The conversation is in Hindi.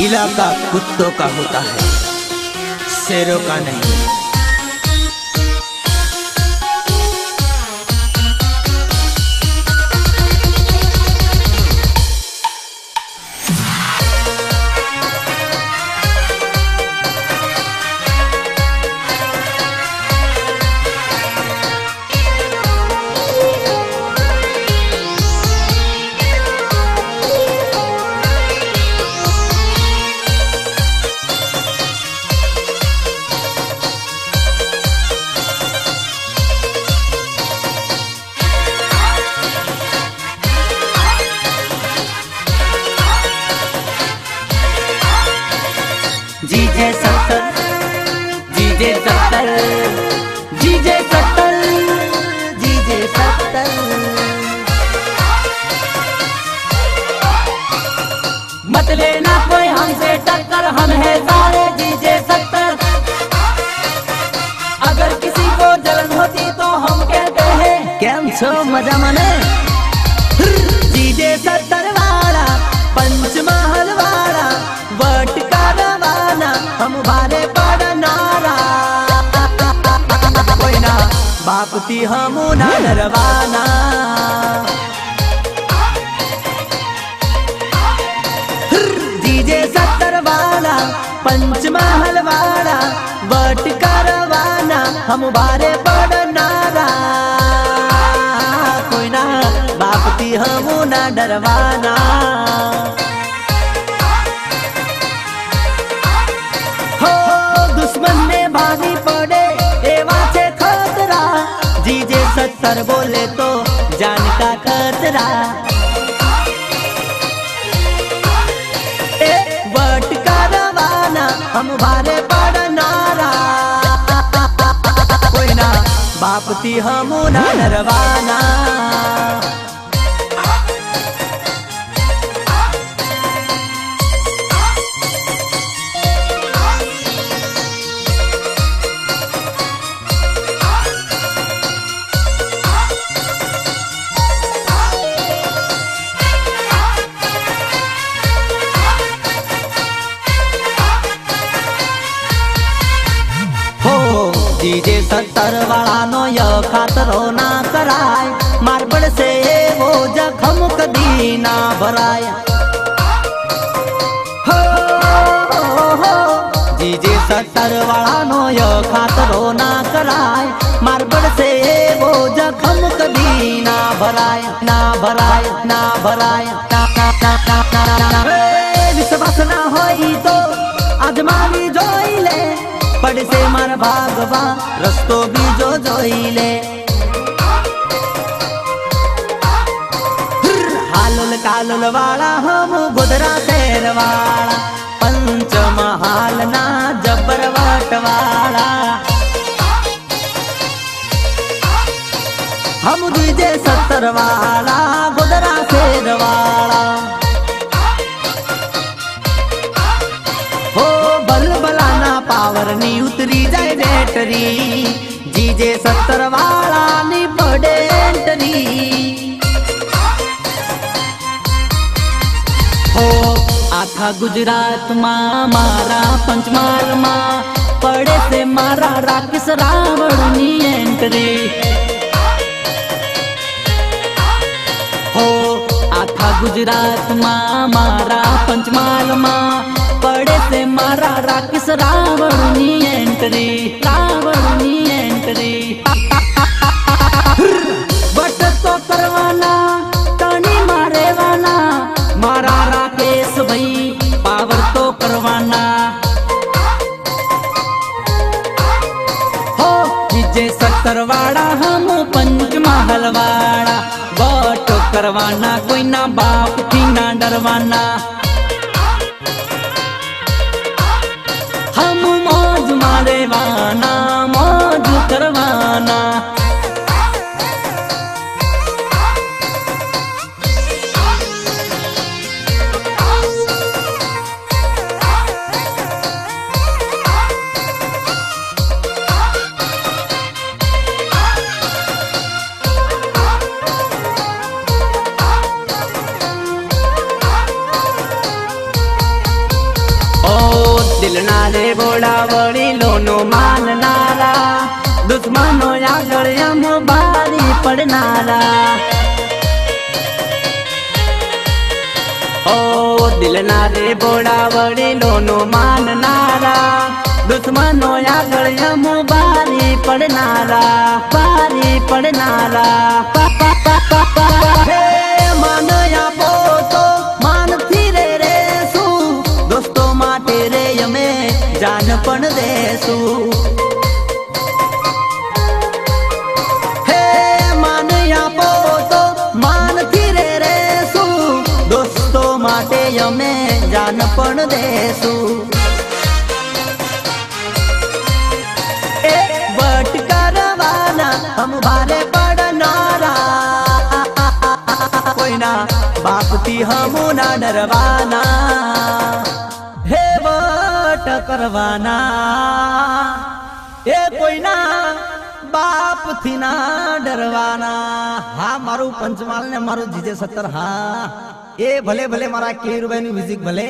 इलाका कुत्तों का होता है, शेरों का नहीं। जीजे 70, जीजे 70, जीजे 70, जीजे 70। मत लेना कोई हमसे टक्कर, हम है सारे जीजे 70। अगर किसी को जलन होती तो हम कहते हैं केम छो मजा मने। जीजे 70 वाला, पंचमहल वाला, वट का रवाना, हम भारे पड़ नारा। कोई ना बापती हम ना डरवाना। जीजे 70 वाला, पंचमहल वाला, वट का रवाना, हम भारे पड़ नारा। कोई ना बापती हम ना डरवाना। दुश्मन में भागी पड़े एवा से खतरा, जीजे 70 बोले तो जान का खतरा। वट का रवाना, हम भारे पड़ नारा। कोई ना बापती हम ना डरवाना। जीजे 70 वाला नो यो खातरो ना कराय, मार्बल से वो जखम कभी ना भराय। हो, हो, जीजे 70 वाला नो यो खातरो ना कराय, मार्बल से वो जखम कभी ना भराय, ना भराय, ना भराय, ना ना ना ना ना ना। विश्वास ना होई तो आजमावी जोई ले, पड़ से मार भागवा रस्तो भी जो जोईले। हालुल कालुल वाला हम गोदरा शेर वाला, पंचमहाल ना जबरवट वाला, हम जीजे 70 वाला, गोदरा शेर वाला। हो बल बलाना पावर नी उतरी जाए बैटरी, जीजे 70 वाला नी पड़े एंटरी। हो आखा गुजरात मां मारा पंचमहाल मां, पड़े से मारा राकेश रावण नी एंट्री। हो आखा गुजरात मां मारा पंचमहाल मां, पड़े से मारा राकेश रावण नी एंट्री, रावण नी एंट्री। बट तो करवाना टनी मारे वाना, मारा राकेश भाई पावर तो करवाना। हो जीजे 70 वाला, हम पंचमहल वाला, वट करवाना, कोई ना बाप की ना डरवाना। हम मौज मारे वाना, मौज करवाना। દિલના રે બોડા વડીલોનો માનનારા દુશ્મનો આગળ આમ બારી પડનારા ઓ દિલના રે બોડા વડીલોનો માનનારા દુશ્મનો આગળ આમ બારી પડનારા હે માન આપો તો માનથી રે રેશું દોસ્તો માટે રે અમે જાન પણ દેશું હે માન આપો તો માનથી રે રેશું દોસ્તો માટે અમે જાન પણ દેશું એ બટ કરવાના હમ ભારે પડનારા કોઈના બાપથી હમ ના ડરવાના હે બટ કરવાના એ કોઈના બાપથી ના ડરવાના હા મારું પંચમાલ ને મારું જીજે 17 હા એ ભલે ભલે મારા કેરુભાઈ નું મ્યુઝિક ભલે